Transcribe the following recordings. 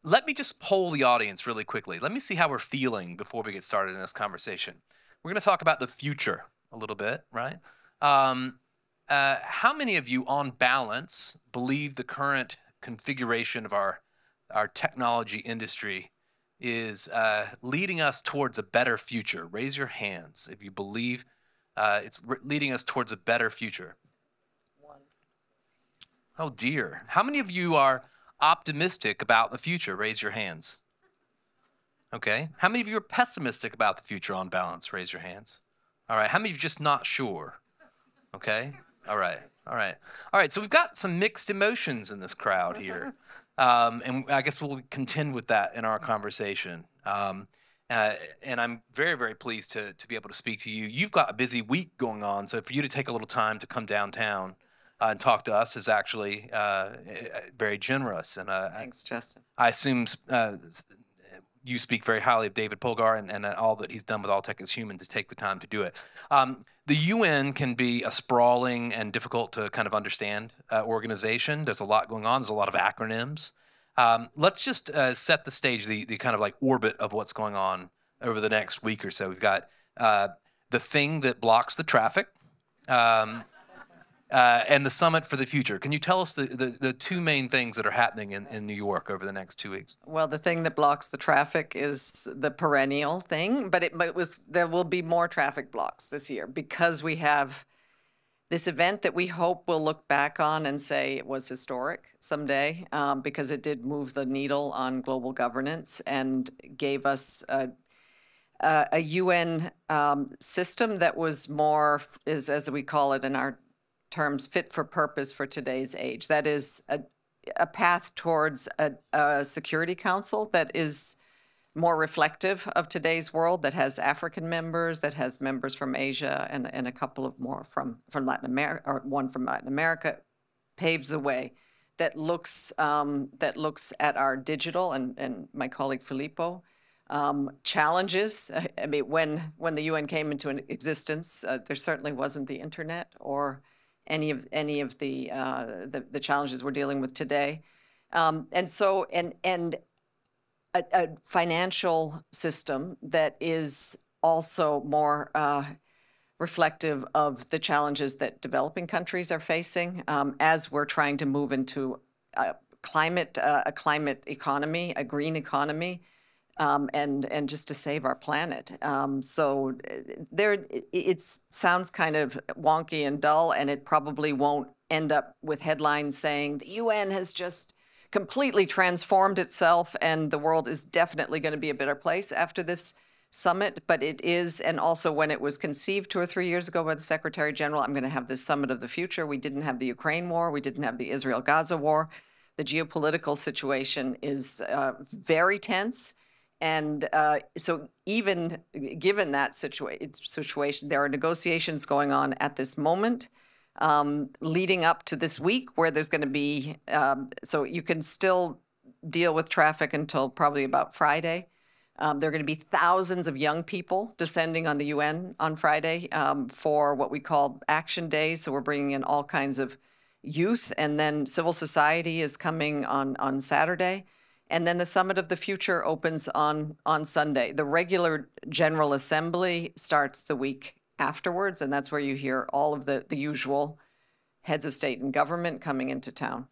let me just poll the audience really quickly. Let me see how we're feeling before we get started in this conversation. We're going to talk about the future a little bit, right? Um, how many of you, on balance, believe the current configuration of our technology industry is leading us towards a better future? Raise your hands if you believe it's leading us towards a better future. Oh dear. How many of you are optimistic about the future? Raise your hands. Okay. How many of you are pessimistic about the future on balance? Raise your hands. All right. How many of you are just not sure? Okay. All right. All right. All right. So we've got some mixed emotions in this crowd here. And I guess we'll contend with that in our conversation. And I'm very, very pleased to be able to speak to you. You've got a busy week going on. So for you to take a little time to come downtown and talk to us is actually very generous. And Thanks, Justin. I assume you speak very highly of David Polgar and all that he's done with All Tech is Human to take the time to do it. The UN can be a sprawling and difficult to kind of understand organization. There's a lot going on. There's a lot of acronyms. Let's just set the stage, the kind of like orbit of what's going on over the next week or so. We've got the thing that blocks the traffic. And the Summit for the Future. Can you tell us the two main things that are happening in New York over the next 2 weeks? Well, the thing that blocks the traffic is the perennial thing, but there will be more traffic blocks this year because we have this event that we hope we'll look back on and say it was historic someday, because it did move the needle on global governance and gave us a UN system that was more, as we call it in our terms, fit for purpose for today's age. That is a path towards a Security Council that is more reflective of today's world, that has African members, that has members from Asia, and a couple of more from Latin America, or one from Latin America, paves the way. That looks at our digital and my colleague Filippo challenges. I mean, when the UN came into existence, there certainly wasn't the internet or any of the challenges we're dealing with today, and a financial system that is also more reflective of the challenges that developing countries are facing as we're trying to move into a climate economy, a green economy. And just to save our planet. So it sounds kind of wonky and dull, and it probably won't end up with headlines saying the UN has just completely transformed itself and the world is definitely going to be a better place after this summit. But it is, and also when it was conceived 2 or 3 years ago by the Secretary General, I'm going to have this summit of the future. We didn't have the Ukraine war. We didn't have the Israel-Gaza war. The geopolitical situation is very tense. And so even given that situation, there are negotiations going on at this moment, leading up to this week where there's going to be, so you can still deal with traffic until probably about Friday. There are going to be thousands of young people descending on the UN on Friday for what we call Action Days. So we're bringing in all kinds of youth, and then civil society is coming on Saturday. And then the Summit of the Future opens on Sunday. The regular General Assembly starts the week afterwards, and that's where you hear all of the usual heads of state and government coming into town.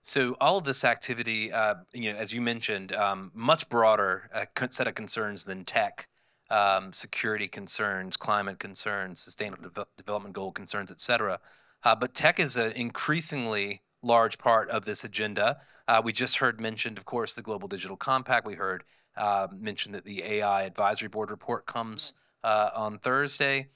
So all of this activity, as you mentioned, much broader set of concerns than tech, security concerns, climate concerns, sustainable development goal concerns, et cetera. But tech is an increasingly large part of this agenda. We just heard mentioned, of course, the Global Digital Compact. We heard mentioned that the AI Advisory Board report comes on Thursday.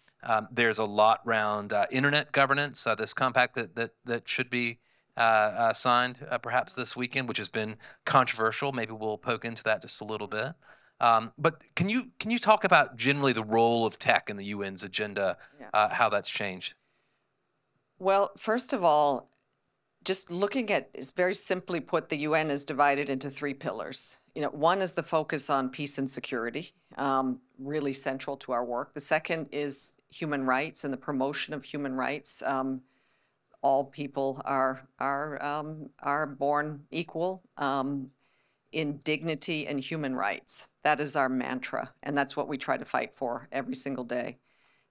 There's a lot around internet governance, this compact that should be signed perhaps this weekend, which has been controversial. Maybe we'll poke into that just a little bit. But can you talk about generally the role of tech in the UN's agenda, how that's changed? Well, first of all, just looking at, very simply put, the UN is divided into 3 pillars. One is the focus on peace and security, really central to our work. The second is human rights and the promotion of human rights. All people are born equal in dignity and human rights. That is our mantra, and that's what we try to fight for every single day.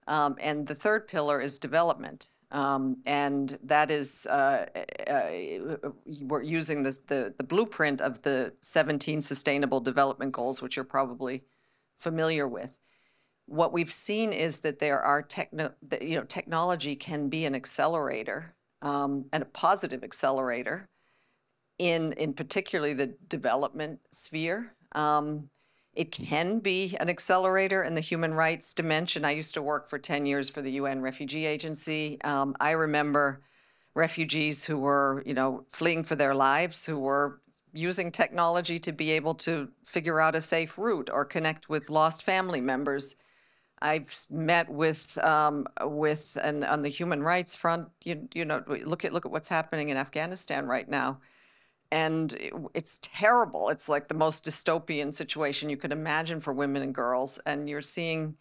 And the third pillar is development. And that is, we're using the blueprint of the 17 Sustainable Development Goals, which you're probably familiar with. What we've seen is that there are technology can be an accelerator, and a positive accelerator in particularly the development sphere. It can be an accelerator in the human rights dimension. I used to work for 10 years for the UN Refugee Agency. I remember refugees who were, fleeing for their lives, who were using technology to be able to figure out a safe route or connect with lost family members. I've met with and on the human rights front, look at what's happening in Afghanistan right now. And it's terrible. It's like the most dystopian situation you could imagine for women and girls. And you're seeing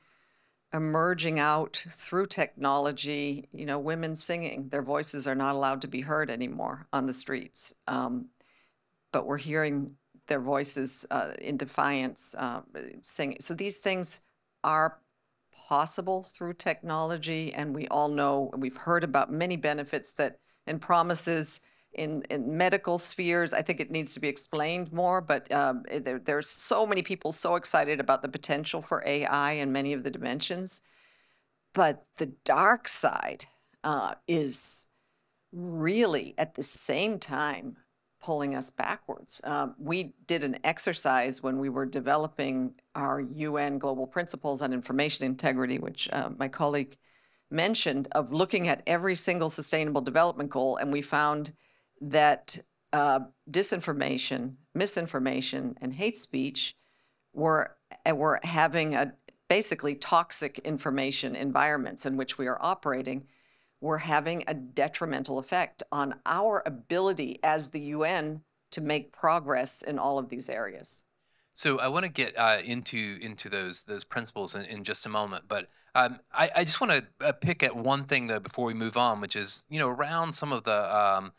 emerging out through technology, women singing. Their voices are not allowed to be heard anymore on the streets. But we're hearing their voices in defiance singing. So these things are possible through technology. And we all know, we've heard about many benefits that and promises in medical spheres. I think it needs to be explained more, but there's so many people so excited about the potential for AI in many of the dimensions. But the dark side is really at the same time pulling us backwards. We did an exercise when we were developing our UN Global Principles on Information Integrity, which my colleague mentioned, of looking at every single Sustainable Development Goal, and we found that disinformation, misinformation, and hate speech were having basically toxic information environments in which we are operating, were having a detrimental effect on our ability as the UN to make progress in all of these areas. So I want to get into those principles in just a moment, but I just want to pick at one thing though before we move on, which is around some of the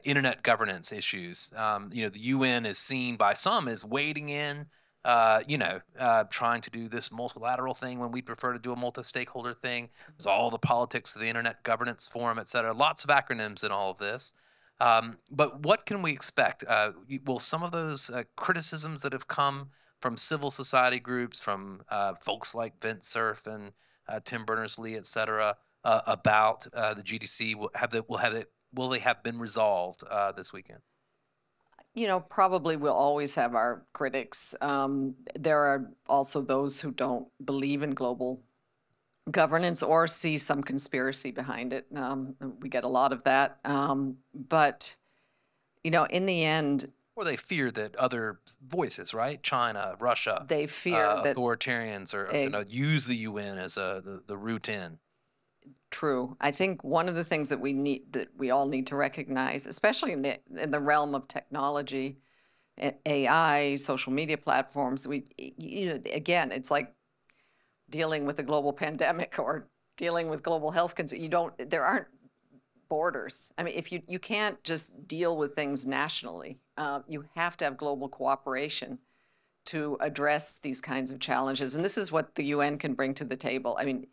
internet governance issues. The UN is seen by some as wading in, trying to do this multilateral thing when we'd prefer to do a multi-stakeholder thing. There's all the politics of the Internet Governance Forum, et cetera. Lots of acronyms in all of this. But what can we expect? Will some of those criticisms that have come from civil society groups, from folks like Vint Cerf and Tim Berners-Lee, et cetera, about the GDC, will they have been resolved this weekend? Probably we'll always have our critics. There are also those who don't believe in global governance or see some conspiracy behind it. We get a lot of that. But, in the end... Or they fear that other voices, right? China, Russia, they fear that authoritarians are going to use the UN as the route in. True. I think one of the things that we all need to recognize, especially in the realm of technology, AI, social media platforms, again, it's like dealing with a global pandemic or dealing with global health concerns. There aren't borders. I mean, if you can't just deal with things nationally, you have to have global cooperation to address these kinds of challenges. And this is what the UN can bring to the table. I mean,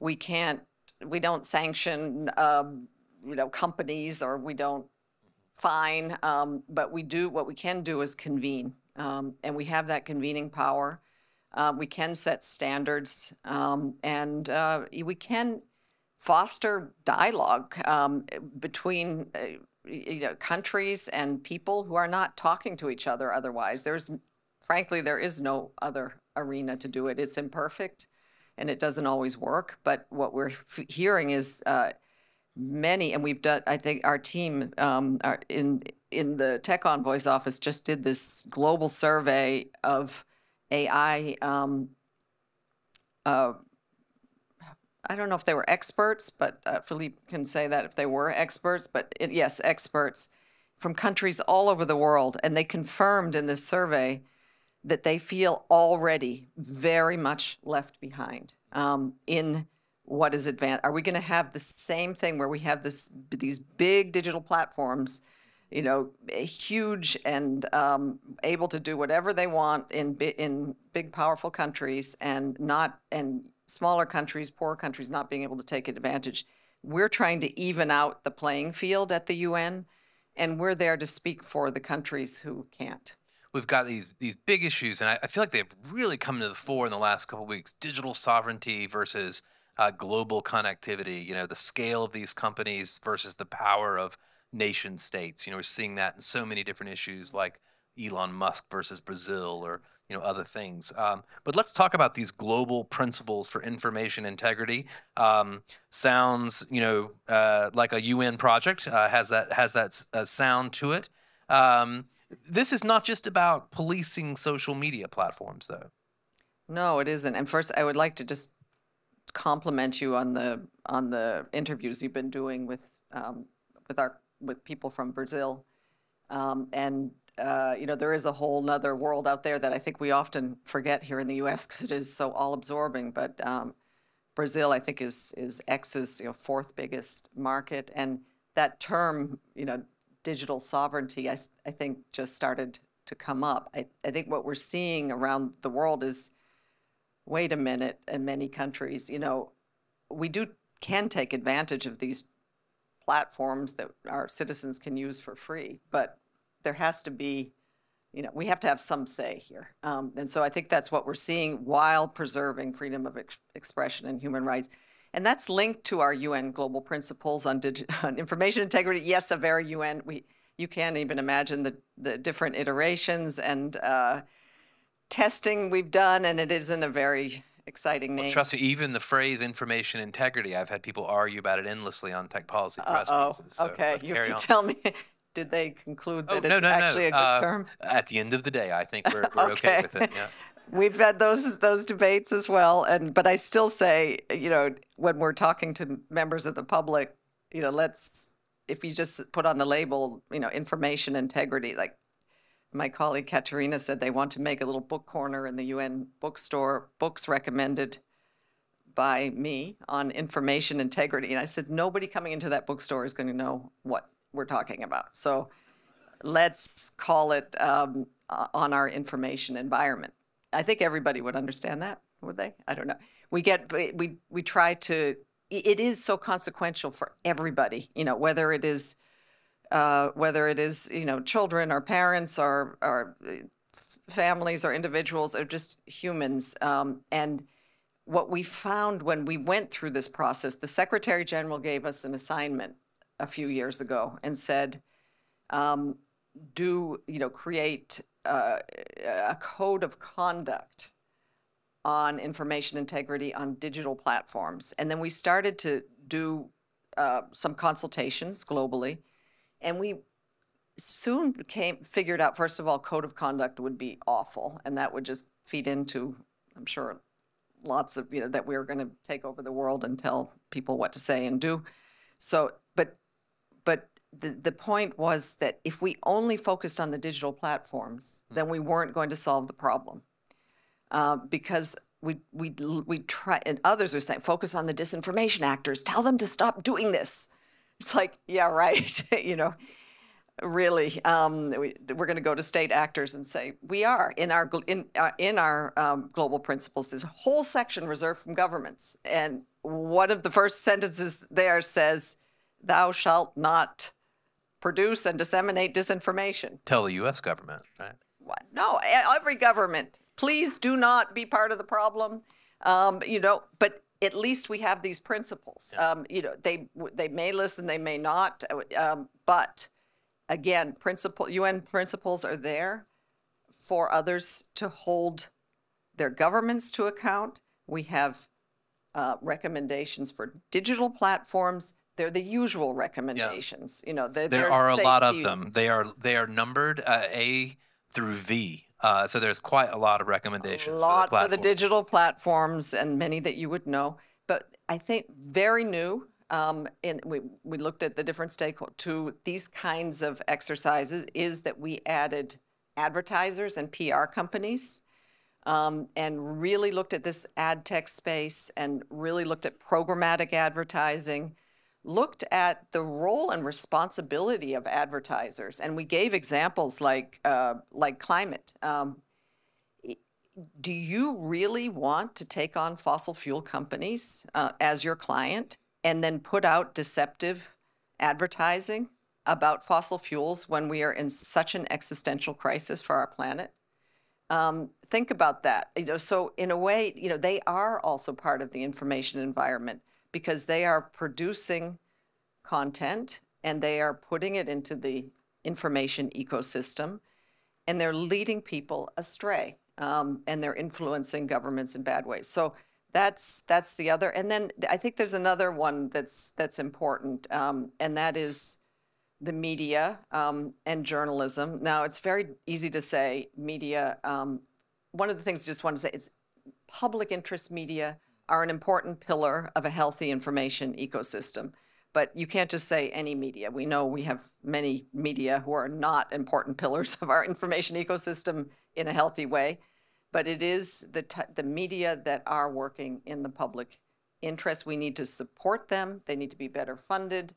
we don't sanction, companies, or we don't fine, but what we can do is convene, and we have that convening power. We can set standards, and we can foster dialogue between countries and people who are not talking to each other otherwise. Frankly, there is no other arena to do it. It's imperfect, and it doesn't always work. But what we're hearing is many, and we've done, I think our team in the Tech Envoy's office just did this global survey of AI. I don't know if they were experts, but Philippe can say that if they were experts, but yes, experts from countries all over the world. And they confirmed in this survey that they feel already very much left behind in what is advanced. Are we going to have the same thing where we have these big digital platforms, huge and able to do whatever they want in big, powerful countries, and smaller countries, poor countries, not being able to take advantage. We're trying to even out the playing field at the UN, and we're there to speak for the countries who can't. We've got these big issues, and I feel like they've really come to the fore in the last couple of weeks. Digital sovereignty versus global connectivity. The scale of these companies versus the power of nation states. We're seeing that in so many different issues, like Elon Musk versus Brazil, or other things. But let's talk about these global principles for information integrity. Sounds like a UN project, has that sound to it. This is not just about policing social media platforms, though. No, it isn't. And first, I would like to just compliment you on the interviews you've been doing with people from Brazil. There is a whole nother world out there that I think we often forget here in the U.S. because it is so all-absorbing. But Brazil, I think, is X's fourth biggest market, and that term, digital sovereignty, I think just started to come up. I think what we're seeing around the world is, wait a minute, in many countries, we can take advantage of these platforms that our citizens can use for free, but there has to be, we have to have some say here. And so I think that's what we're seeing while preserving freedom of expression and human rights. And that's linked to our UN global principles on information integrity. Yes, a very UN. You can't even imagine the different iterations and testing we've done, and it isn't a very exciting name. Well, trust me, even the phrase information integrity, I've had people argue about it endlessly on tech policy press pieces. So okay, you have to tell me. Did they conclude that it's actually a good term? At the end of the day, I think we're okay with it. Yeah. We've had those debates as well, but I still say, when we're talking to members of the public, if you just put on the label, information integrity, like my colleague Katerina said, they want to make a little book corner in the UN bookstore, books recommended by me on information integrity. And I said, nobody coming into that bookstore is going to know what we're talking about. So let's call it on our information environment. I think everybody would understand that, would they? I don't know. We try to, it is so consequential for everybody, whether it is children or parents or families or individuals or just humans. And what we found when we went through this process, the Secretary General gave us an assignment a few years ago and said, create a code of conduct on information integrity on digital platforms. And then we started to do some consultations globally. And we soon figured out, first of all, code of conduct would be awful. And that would just feed into, I'm sure, lots of, that we were going to take over the world and tell people what to say and do. So, but the point was that if we only focused on the digital platforms, then we weren't going to solve the problem. Because we try, and others are saying, focus on the disinformation actors, tell them to stop doing this. It's like, yeah, right. Really, we're going to go to state actors and say, we are in our global principles. There's a whole section reserved from governments, and one of the first sentences there says, "Thou shalt not produce and disseminate disinformation." Tell the U.S. government, right? What? No, every government. Please do not be part of the problem. But at least we have these principles. Yeah. They may listen, they may not. But again, UN principles are there for others to hold their governments to account. We have recommendations for digital platforms. They're the usual recommendations. Yeah. There are a lot of them. They are numbered A through V. So there's quite a lot of recommendations. A lot for the digital platforms, and many that you would know. But I think very new. We looked at the different stakeholders to these kinds of exercises is that we added advertisers and PR companies, and really looked at this ad tech space and really looked at programmatic advertising. looked at the role and responsibility of advertisers, and we gave examples like climate. Do you really want to take on fossil fuel companies as your client and then put out deceptive advertising about fossil fuels when we are in such an existential crisis for our planet? Think about that. So in a way, they are also part of the information environment because they are producing content and they are putting it into the information ecosystem, and they're leading people astray, and they're influencing governments in bad ways. So that's the other. And then I think there's another one that's important, and that is the media and journalism. Now, it's very easy to say media. One of the things I just want to say is public interest media are an important pillar of a healthy information ecosystem. But you can't just say any media. We know we have many media who are not important pillars of our information ecosystem in a healthy way. But it is the media that are working in the public interest. We need to support them. They need to be better funded.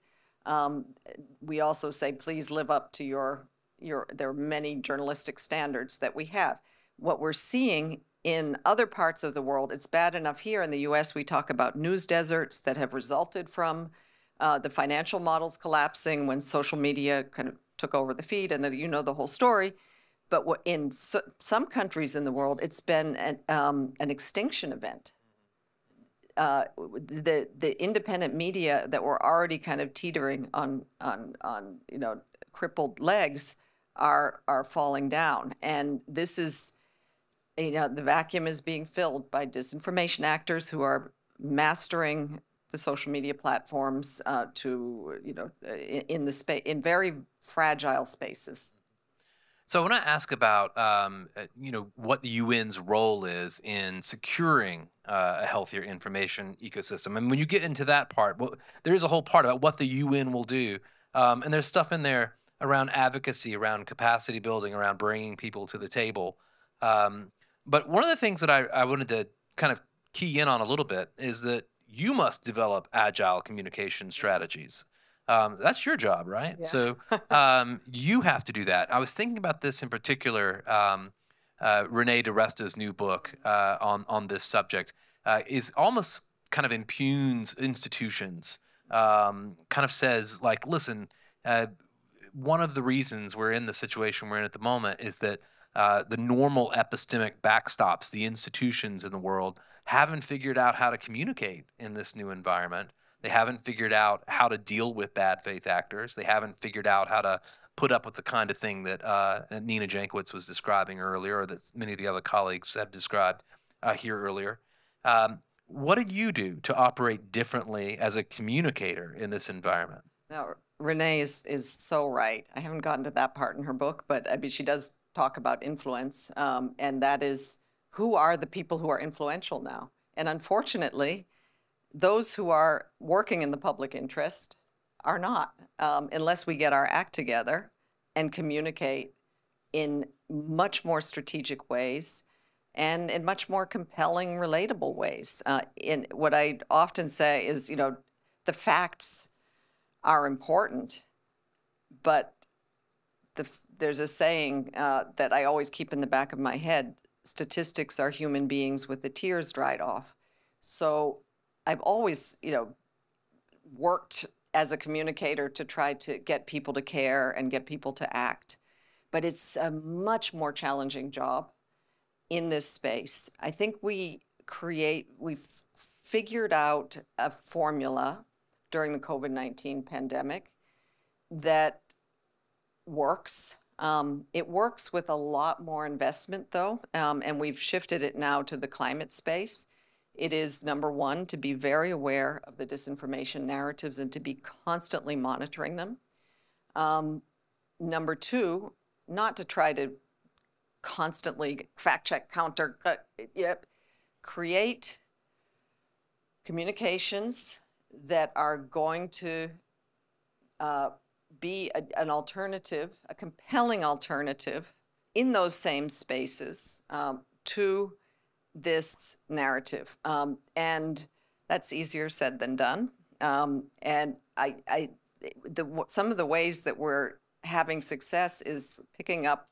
We also say, please live up to there are many journalistic standards that we have. What we're seeing in other parts of the world, it's bad enough here in the US, we talk about news deserts that have resulted from the financial models collapsing when social media kind of took over the feed, and the whole story. But in some countries in the world, it's been an extinction event. The independent media that were already kind of teetering on crippled legs are falling down, and this is the vacuum is being filled by disinformation actors who are mastering the social media platforms in very fragile spaces. So I want to ask about what the UN's role is in securing a healthier information ecosystem. And when you get into that part, there is a whole part about what the UN will do, and there's stuff in there around advocacy, around capacity building, around bringing people to the table. But one of the things that I wanted to kind of key in on a little bit is that you must develop agile communication strategies. That's your job, right? Yeah. So you have to do that. I was thinking about this in particular. Renee DiResta's new book on this subject is almost kind of impugns institutions, kind of says, like, listen, one of the reasons we're in the situation we're in at the moment is that the normal epistemic backstops, the institutions in the world, haven't figured out how to communicate in this new environment. They haven't figured out how to deal with bad faith actors. They haven't figured out how to put up with the kind of thing that Nina Jankowicz was describing earlier, or that many of the other colleagues have described here earlier. What did you do to operate differently as a communicator in this environment? Now, Renee is so right. I haven't gotten to that part in her book, but I mean, she does talk about influence, and that is, who are the people who are influential now? And unfortunately, those who are working in the public interest are not, unless we get our act together and communicate in much more strategic ways and in much more compelling, relatable ways. In what I often say is, the facts are important, but there's a saying that I always keep in the back of my head: statistics are human beings with the tears dried off. So I've always, worked as a communicator to try to get people to care and get people to act. But it's a much more challenging job in this space. I think we've figured out a formula during the COVID-19 pandemic that works. It works with a lot more investment, though, and we've shifted it now to the climate space. It is, number one, to be very aware of the disinformation narratives and to be constantly monitoring them. Number two, not to try to constantly fact check, counter, create communications that are going to be an alternative, a compelling alternative in those same spaces to this narrative. And that's easier said than done. And some of the ways that we're having success is picking up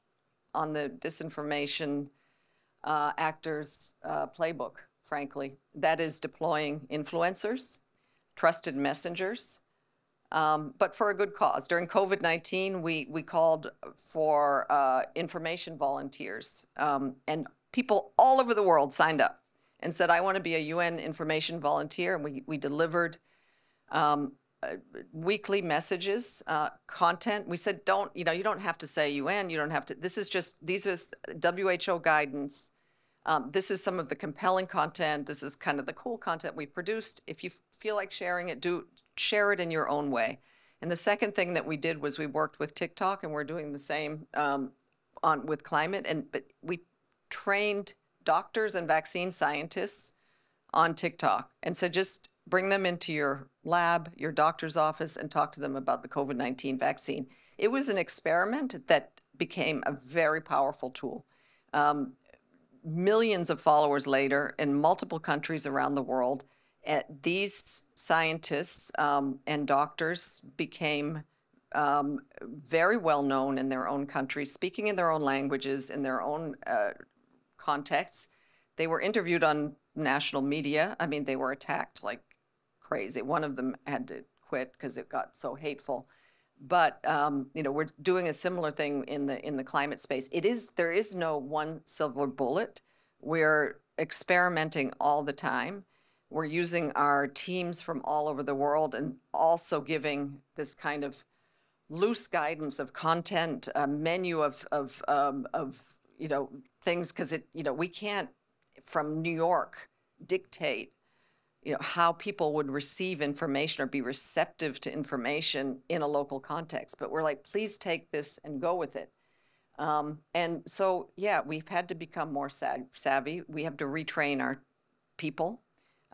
on the disinformation actors' playbook, frankly. That is deploying influencers, trusted messengers, but for a good cause. During COVID-19, we called for information volunteers, and people all over the world signed up and said, I want to be a UN information volunteer. And we delivered weekly messages, content. We said, you don't have to say UN, you don't have to, these are WHO guidance. This is some of the compelling content. This is kind of the cool content we produced. If you feel like sharing it, share it in your own way. And the second thing that we did was we worked with TikTok, and we're doing the same with climate. But we trained doctors and vaccine scientists on TikTok. And so just bring them into your lab, your doctor's office, and talk to them about the COVID-19 vaccine. It was an experiment that became a very powerful tool. Millions of followers later in multiple countries around the world, these scientists and doctors became very well known in their own countries, speaking in their own languages, in their own contexts. They were interviewed on national media. I mean, they were attacked like crazy. One of them had to quit because it got so hateful. But we're doing a similar thing in the climate space. There is no one silver bullet. We're experimenting all the time. We're using our teams from all over the world, and also giving this kind of loose guidance of content, a menu of things, because we can't from New York dictate how people would receive information or be receptive to information in a local context. But we're like, please take this and go with it. And so, yeah, we've had to become more savvy. We have to retrain our people.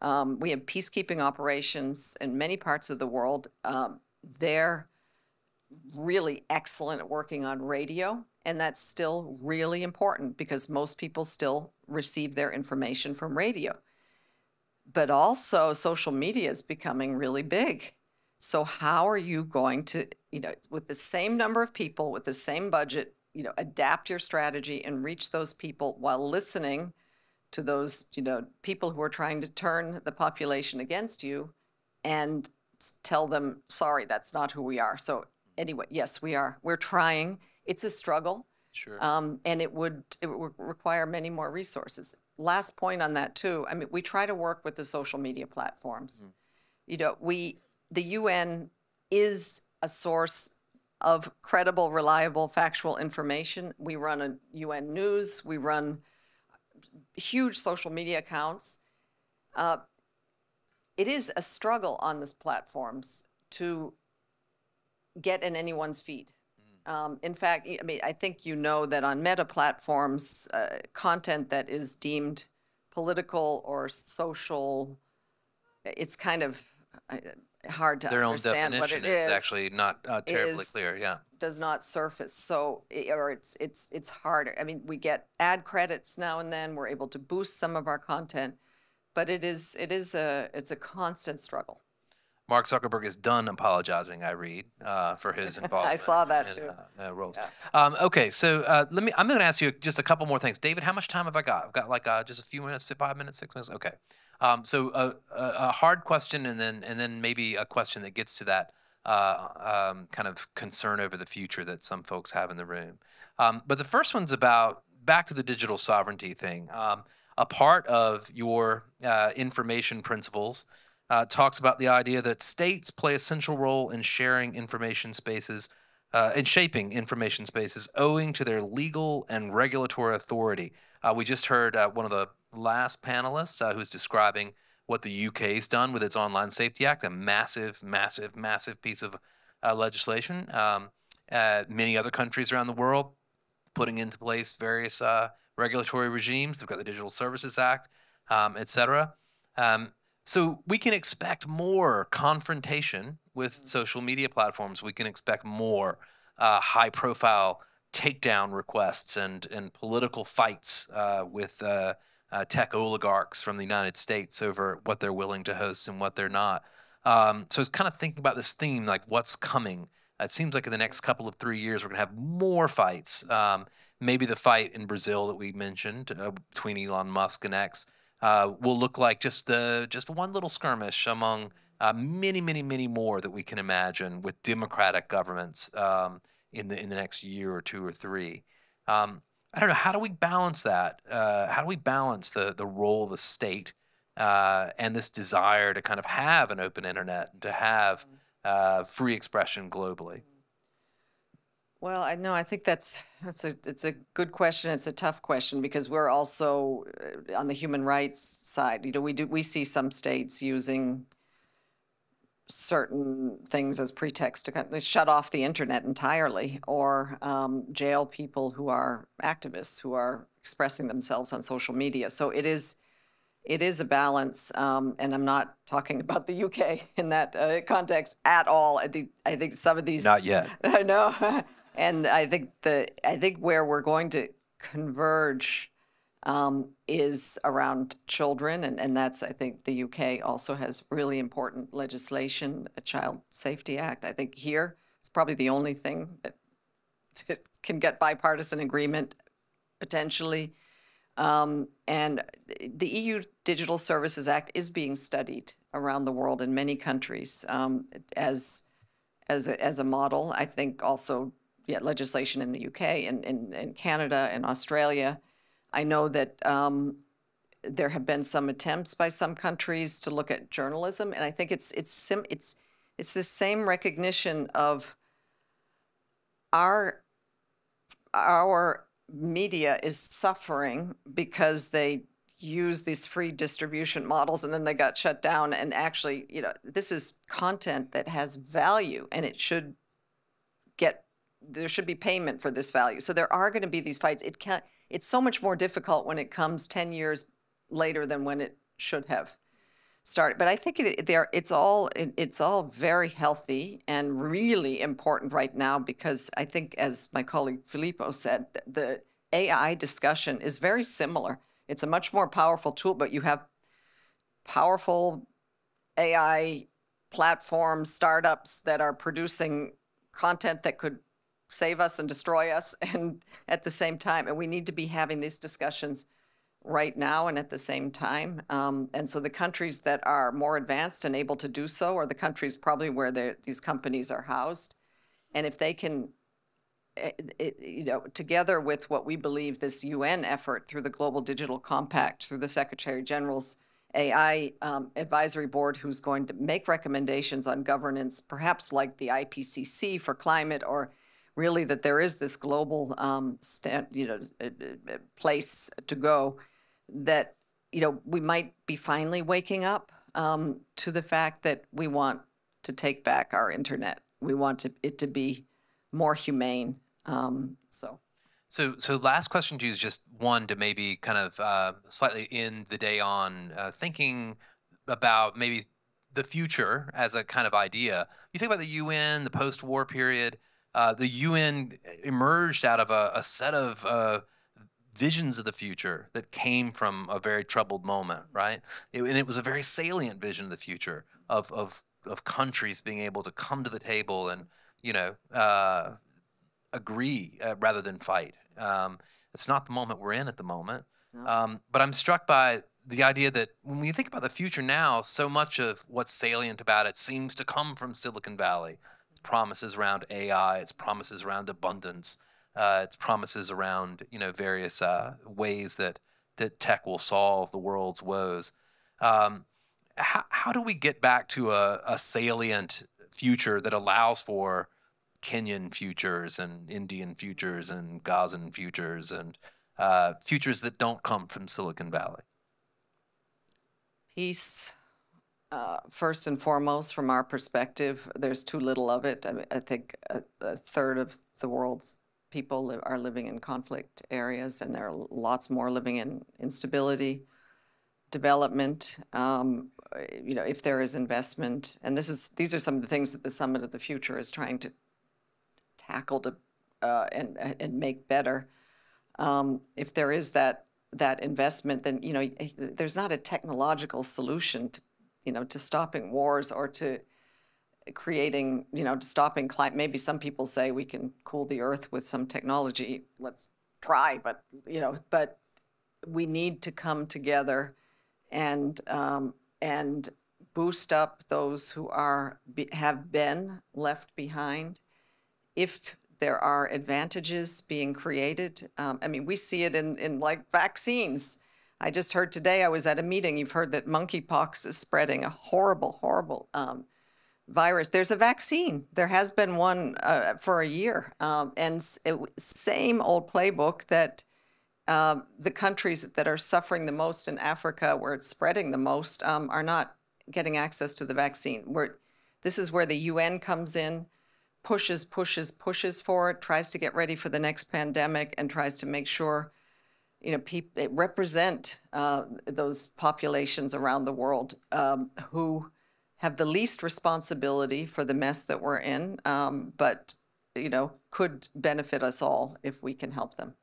We have peacekeeping operations in many parts of the world. They're really excellent at working on radio, and that's still really important because most people still receive their information from radio. But also social media is becoming really big. So how are you going to, with the same number of people, with the same budget, adapt your strategy and reach those people while listening to those, people who are trying to turn the population against you, and tell them, sorry, that's not who we are. So anyway, yes, we are. We're trying. It's a struggle. Sure. And it would require many more resources. Last point on that too. I mean, we try to work with the social media platforms. The UN is a source of credible, reliable, factual information. We run a UN News. We run huge social media accounts. It is a struggle on these platforms to get in anyone's feed. In fact, I think that on Meta platforms, content that is deemed political or social, it's kind of hard to understand what it is. Their own definition is actually not terribly clear. Yeah, does not surface. So, or it's harder. I mean, we get ad credits now and then. We're able to boost some of our content, but it's a constant struggle. Mark Zuckerberg is done apologizing, I read, for his involvement. I saw that too. Roles. Yeah. Okay, so I'm going to ask you just a couple more things. David, how much time have I got? I've got like just a few minutes, 5 minutes, 6 minutes. Okay. So a hard question, and then maybe a question that gets to that kind of concern over the future that some folks have in the room. But the first one's about back to the digital sovereignty thing. A part of your information principles talks about the idea that states play a central role in sharing information spaces, in shaping information spaces, owing to their legal and regulatory authority. We just heard one of the last panelists who's describing what the UK's done with its Online Safety Act, a massive, massive, massive piece of legislation. Many other countries around the world putting into place various regulatory regimes. They've got the Digital Services Act, et cetera. So we can expect more confrontation with social media platforms. We can expect more high-profile takedown requests and political fights with tech oligarchs from the United States over what they're willing to host and what they're not. So it's kind of thinking about this theme, like what's coming. It seems like in the next couple of 3 years, we're going to have more fights. Maybe the fight in Brazil that we mentioned between Elon Musk and X will look like just one little skirmish among many, many, many more that we can imagine with democratic governments in the next year or two or three. I don't know. How do we balance that? How do we balance the role of the state and this desire to kind of have an open internet and to have free expression globally? Well, I know. I think it's a good question. It's a tough question because we're also on the human rights side. We see some states using certain things as pretext to kind of shut off the internet entirely, or jail people who are activists who are expressing themselves on social media. So it is a balance, and I'm not talking about the UK in that context at all. I think some of these. Not yet. I know, and I think where we're going to converge is around children, and that's, I think the UK also has really important legislation, a Child Safety Act. I think here it's probably the only thing that can get bipartisan agreement potentially. And the EU Digital Services Act is being studied around the world in many countries as a model. I think also legislation in the UK and Canada and Australia. I know that there have been some attempts by some countries to look at journalism, and I think it's the same recognition of our media is suffering because they use these free distribution models and then they got shut down. And actually, this is content that has value, and there should be payment for this value. So there are going to be these fights. It's so much more difficult when it comes 10 years later than when it should have started. But I think it's all very healthy and really important right now, because I think, as my colleague Filippo said, the AI discussion is very similar. It's a much more powerful tool, but you have powerful AI platforms, startups that are producing content that could save us and destroy us, and at the same time, and we need to be having these discussions right now and at the same time. And so the countries that are more advanced and able to do so are the countries probably where these companies are housed. And if they can, together with what we believe this UN effort through the Global Digital Compact, through the Secretary General's AI advisory board, who's going to make recommendations on governance, perhaps like the IPCC for climate, or really that there is this global place to go, that we might be finally waking up to the fact that we want to take back our internet. We want it to be more humane. So last question to you is just one to maybe kind of slightly end the day on thinking about maybe the future as a kind of idea. You think about the UN, the post-war period. The UN emerged out of a set of visions of the future that came from a very troubled moment, right? And it was a very salient vision of the future of countries being able to come to the table and agree rather than fight. It's not the moment we're in at the moment. No. But I'm struck by the idea that when we think about the future now, so much of what's salient about it seems to come from Silicon Valley. Promises around AI, it's promises around abundance, it's promises around various ways that tech will solve the world's woes. How do we get back to a salient future that allows for Kenyan futures and Indian futures and Gazan futures and futures that don't come from Silicon Valley? Peace. First and foremost, from our perspective, there's too little of it. I think a third of the world's people are living in conflict areas, and there are lots more living in instability. Development, if there is investment, and these are some of the things that the Summit of the Future is trying to tackle and make better. If there is that investment, then there's not a technological solution to stopping wars or to creating, to stopping climate. Maybe some people say we can cool the earth with some technology. Let's try, but but we need to come together and boost up those who have been left behind. If there are advantages being created, I mean, we see it in like vaccines. I just heard today, I was at a meeting, you've heard that monkeypox is spreading, a horrible, horrible virus. There's a vaccine. There has been one for a year. And same old playbook that the countries that are suffering the most in Africa, where it's spreading the most, are not getting access to the vaccine. This is where the UN comes in, pushes for it, tries to get ready for the next pandemic, and tries to make sure people represent those populations around the world who have the least responsibility for the mess that we're in, but could benefit us all if we can help them.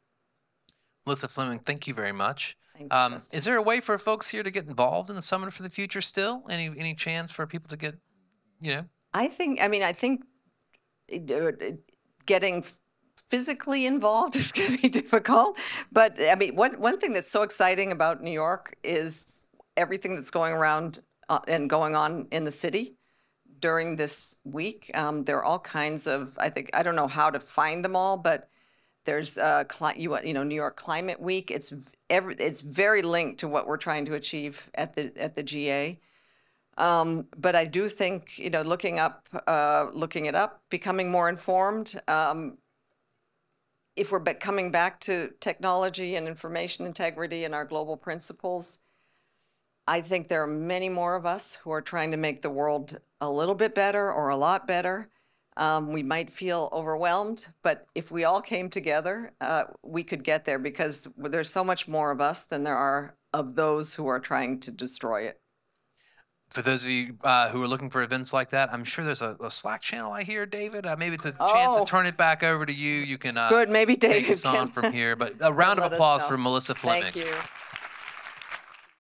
Melissa Fleming, thank you very much. Thank you, is there a way for folks here to get involved in the Summit for the Future still? Any chance for people to get, I think getting physically involved is going to be difficult. But I mean, one thing that's so exciting about New York is everything that's going around and going on in the city during this week. There are all kinds of, I don't know how to find them all, but there's New York Climate Week. It's very linked to what we're trying to achieve at the GA. But I do think, looking it up, becoming more informed. If we're coming back to technology and information integrity and our global principles, I think there are many more of us who are trying to make the world a little bit better or a lot better. We might feel overwhelmed, but if we all came together, we could get there, because there's so much more of us than there are of those who are trying to destroy it. For those of you who are looking for events like that, I'm sure there's a Slack channel I hear, David. Maybe it's a chance to turn it back over to you. You can good. Maybe David take us on from here. But a round of applause for Melissa Fleming. Thank you.